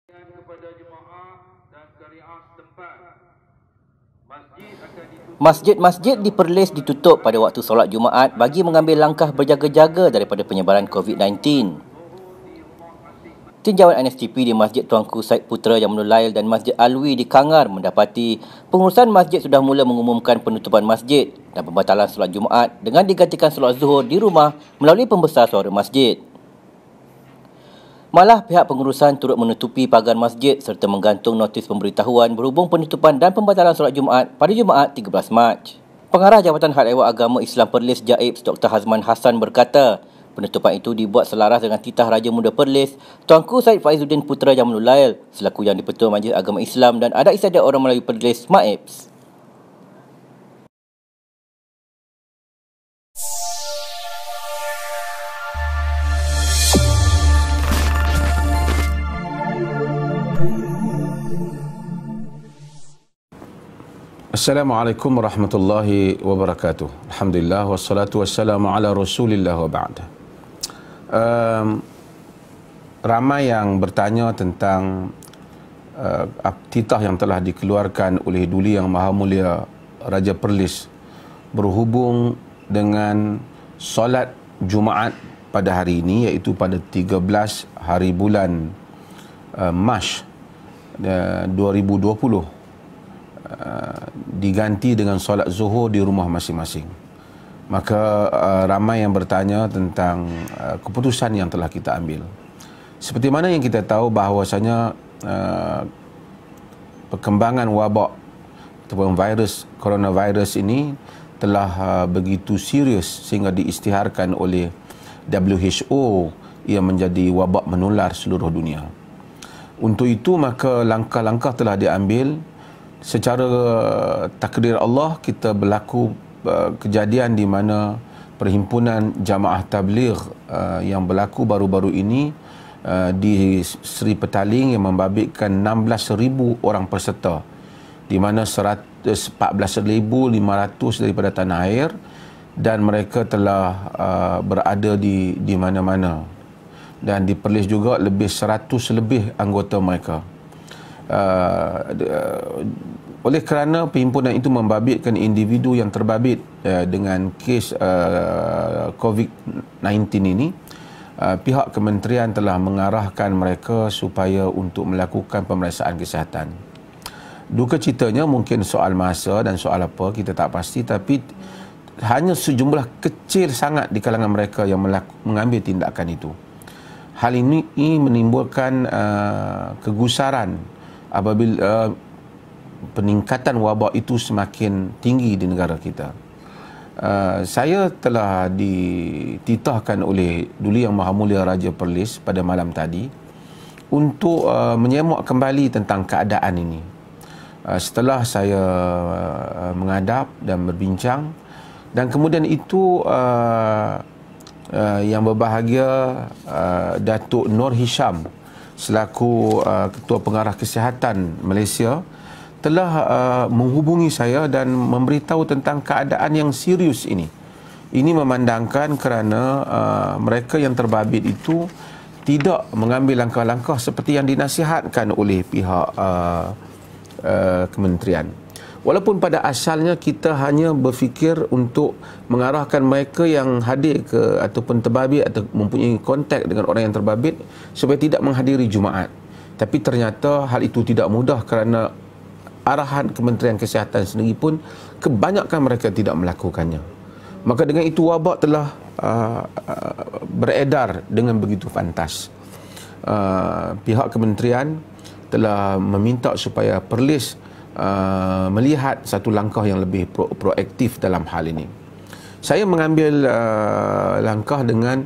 Kepada jemaah dan syariah setempat, Masjid-masjid di Perlis ditutup pada waktu solat Jumaat bagi mengambil langkah berjaga-jaga daripada penyebaran COVID-19. Tinjauan NSTP di Masjid Tuanku Said Putera Jamnul Lail dan Masjid Alwi di Kangar mendapati pengurusan masjid sudah mula mengumumkan penutupan masjid dan pembatalan solat Jumaat dengan digantikan solat Zuhur di rumah melalui pembesar suara masjid. Malah pihak pengurusan turut menutupi pagar masjid serta menggantung notis pemberitahuan berhubung penutupan dan pembatalan solat Jumaat pada Jumaat 13 Mac. Pengarah Jabatan Hal Ehwal Agama Islam Perlis JAIBS Dr. Hazman Hassan berkata, penutupan itu dibuat selaras dengan titah Raja Muda Perlis, Tuanku Said Faizuddin Putera Jamnul Lail selaku Yang di-Pertua Majlis Agama Islam dan Adat Istiadat Orang Melayu Perlis MAIBS. Assalamualaikum warahmatullahi wabarakatuh. Alhamdulillah wassalatu wassalamu ala Rasulillah wa ba'd. Ramai yang bertanya tentang titah yang telah dikeluarkan oleh Duli Yang Maha Mulia Raja Perlis berhubung dengan solat Jumaat pada hari ini, iaitu pada 13 hari bulan Mac 2020 diganti dengan solat Zuhur di rumah masing-masing. Maka ramai yang bertanya tentang keputusan yang telah kita ambil. Seperti mana yang kita tahu bahawasanya perkembangan wabak ataupun coronavirus ini telah begitu serius sehingga diisytiharkan oleh WHO ia menjadi wabak menular seluruh dunia. Untuk itu maka langkah-langkah telah diambil. Secara takdir Allah, kita berlaku kejadian di mana perhimpunan jamaah tabligh yang berlaku baru-baru ini di Seri Petaling yang membabitkan 16,000 orang peserta, di mana 14,500 daripada tanah air, dan mereka telah berada di mana-mana, dan di Perlis juga lebih 100 lebih anggota mereka. Oleh kerana perhimpunan itu membabitkan individu yang terbabit dengan kes COVID-19 ini, pihak kementerian telah mengarahkan mereka supaya untuk melakukan pemeriksaan kesihatan. Duka citanya mungkin soal masa dan soal apa kita tak pasti, tapi hanya sejumlah kecil sangat di kalangan mereka yang mengambil tindakan itu. Hal ini menimbulkan kegusaran apabila peningkatan wabak itu semakin tinggi di negara kita. Saya telah dititahkan oleh Duli Yang Maha Mulia Raja Perlis pada malam tadi untuk menyemak kembali tentang keadaan ini. Setelah saya menghadap dan berbincang, dan kemudian itu yang berbahagia Datuk Nur Hisham selaku Ketua Pengarah Kesihatan Malaysia telah menghubungi saya dan memberitahu tentang keadaan yang serius ini. Ini memandangkan kerana mereka yang terbabit itu tidak mengambil langkah-langkah seperti yang dinasihatkan oleh pihak kementerian. Walaupun pada asalnya kita hanya berfikir untuk mengarahkan mereka yang hadir ke ataupun terbabit atau mempunyai kontak dengan orang yang terbabit supaya tidak menghadiri Jumaat. Tapi ternyata hal itu tidak mudah kerana arahan Kementerian Kesihatan sendiri pun kebanyakan mereka tidak melakukannya. Maka dengan itu wabak telah beredar dengan begitu fantas. Pihak kementerian telah meminta supaya Perlis melihat satu langkah yang lebih proaktif dalam hal ini. Saya mengambil langkah dengan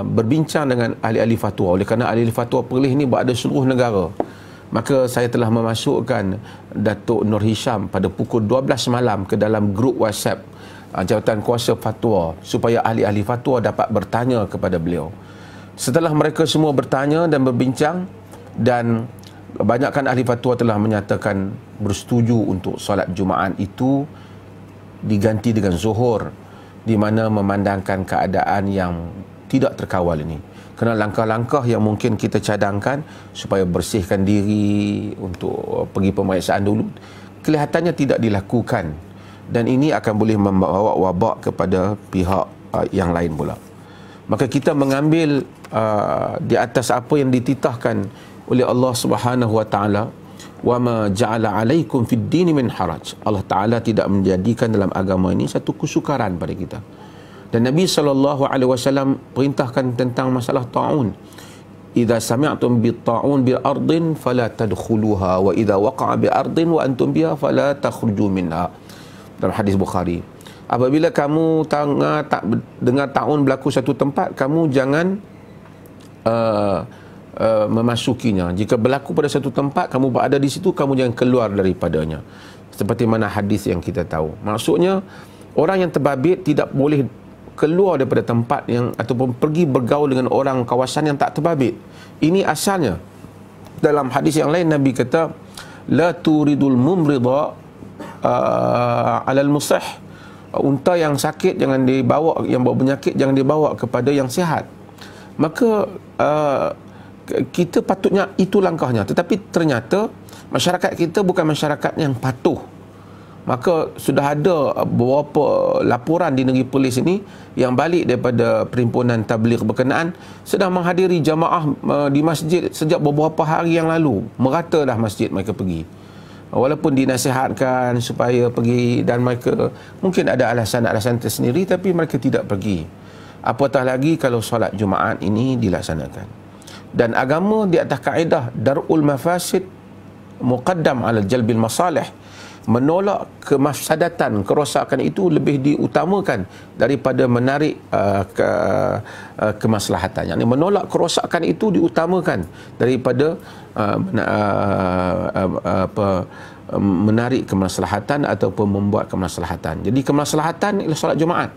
berbincang dengan ahli-ahli fatwa. Oleh kerana ahli-ahli fatwa Perlis ini berada seluruh negara, maka saya telah memasukkan Datuk Nur Hisham pada pukul 12 malam ke dalam grup WhatsApp Jabatan Kuasa Fatwa supaya ahli-ahli fatwa dapat bertanya kepada beliau. Setelah mereka semua bertanya dan berbincang, dan kebanyakan ahli fatwa telah menyatakan bersetuju untuk solat Jumaat itu diganti dengan Zuhur, di mana memandangkan keadaan yang tidak terkawal ini. Kerana langkah-langkah yang mungkin kita cadangkan supaya bersihkan diri untuk pergi pemeriksaan dulu, kelihatannya tidak dilakukan. Dan ini akan boleh membawa wabak kepada pihak yang lain pula. Maka kita mengambil di atas apa yang dititahkan oleh Allah Subhanahu wa taala, wa ma ja'ala 'alaikum fid dini min haraj. Allah Taala tidak menjadikan dalam agama ini satu kesukaran pada kita. Dan Nabi SAW perintahkan tentang masalah ta'un. Idza sami'tum bi ta'un bi ardin fala tadkhuluha wa idza waqa'a bi ardin wa antum biha fala takhruju minha. Dalam hadis Bukhari. Apabila kamu dengar ta'un berlaku satu tempat, kamu jangan memasukinya. Jika berlaku pada satu tempat, kamu berada di situ, kamu jangan keluar daripadanya. Seperti mana hadis yang kita tahu. Maksudnya, orang yang terbabit tidak boleh keluar daripada tempat yang ataupun pergi bergaul dengan orang kawasan yang tak terbabit. Ini asalnya. Dalam hadis yang lain Nabi kata, la turidul mumrida alal musih. Unta yang sakit jangan dibawa, yang bawa penyakit jangan dibawa kepada yang sihat. Maka kita patutnya itu langkahnya. Tetapi ternyata masyarakat kita bukan masyarakat yang patuh. Maka sudah ada beberapa laporan di negeri Perlis ini yang balik daripada perhimpunan tabligh berkenaan sedang menghadiri jamaah di masjid sejak beberapa hari yang lalu. Merata dah masjid mereka pergi. Walaupun dinasihatkan supaya pergi dan mereka mungkin ada alasan-alasan tersendiri, tapi mereka tidak pergi. Apatah lagi kalau solat Jumaat ini dilaksanakan. Dan agama di atas kaedah darul mafasid muqaddam ala jalbil masalih. Menolak kemafsadatan, kerosakan itu lebih diutamakan daripada menarik kemaslahatan. Yang menolak kerosakan itu diutamakan daripada menarik kemaslahatan ataupun membuat kemaslahatan. Jadi kemaslahatan ialah solat Jumaat.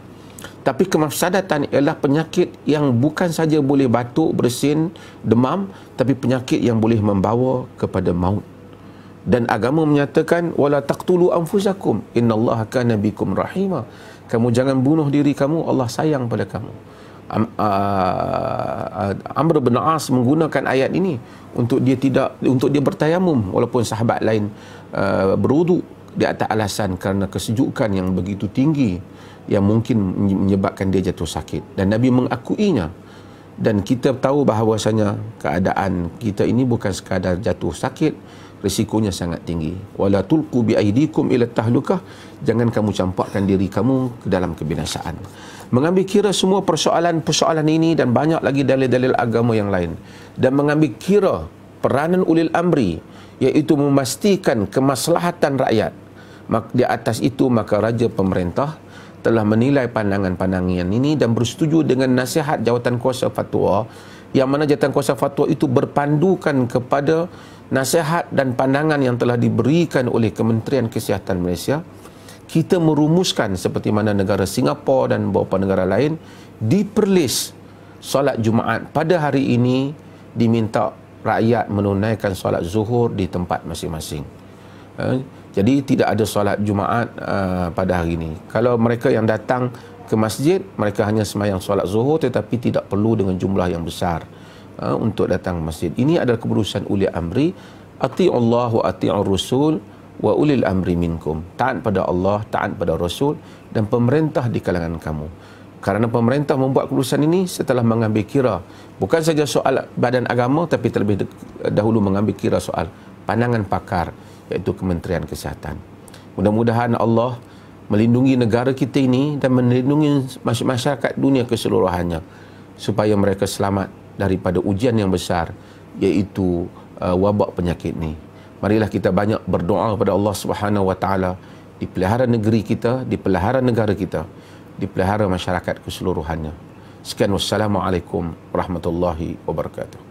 Tapi kemafsadatan ialah penyakit yang bukan saja boleh batuk, bersin, demam, tapi penyakit yang boleh membawa kepada maut. Dan agama menyatakan wala taqtulu anfusakum innallaha kana bikum rahima. Kamu jangan bunuh diri kamu, Allah sayang pada kamu. Amr bin As menggunakan ayat ini untuk dia bertayamum walaupun sahabat lain berwuduk di atas alasan kerana kesejukan yang begitu tinggi yang mungkin menyebabkan dia jatuh sakit, dan Nabi mengakuinya. Dan kita tahu bahawasanya keadaan kita ini bukan sekadar jatuh sakit, risikonya sangat tinggi. Wala tulqu bi aidikum ila tahlukah, jangan kamu campakkan diri kamu ke dalam kebinasaan. Mengambil kira semua persoalan ini dan banyak lagi dalil-dalil agama yang lain, dan mengambil kira peranan ulil amri, iaitu memastikan kemaslahatan rakyat. Di atas itu maka raja pemerintah telah menilai pandangan-pandangan ini dan bersetuju dengan nasihat jawatan kuasa fatwa, yang mana jawatan kuasa fatwa itu berpandukan kepada nasihat dan pandangan yang telah diberikan oleh Kementerian Kesihatan Malaysia. Kita merumuskan seperti mana negara Singapura dan beberapa negara lain, di Perlis solat Jumaat pada hari ini diminta rakyat menunaikan solat zuhur di tempat masing-masing. Jadi tidak ada solat Jumaat pada hari ini. Kalau mereka yang datang ke masjid, mereka hanya sembahyang solat zuhur, tetapi tidak perlu dengan jumlah yang besar untuk datang ke masjid. Ini adalah keputusan ulil amri. Ati'ullah wa ati'ur rasul wa ulil amri minkum. Taat pada Allah, taat pada Rasul dan pemerintah di kalangan kamu. Kerana pemerintah membuat keputusan ini setelah mengambil kira bukan saja soal badan agama, tapi terlebih dahulu mengambil kira soal pandangan pakar, iaitu Kementerian Kesihatan. Mudah-mudahan Allah melindungi negara kita ini dan melindungi masyarakat dunia keseluruhannya supaya mereka selamat daripada ujian yang besar, iaitu wabak penyakit ini. Marilah kita banyak berdoa kepada Allah Subhanahu wa taala, dipelihara negeri kita, dipelihara negara kita, dipelihara masyarakat keseluruhannya. Sekian, wassalamualaikum warahmatullahi wabarakatuh.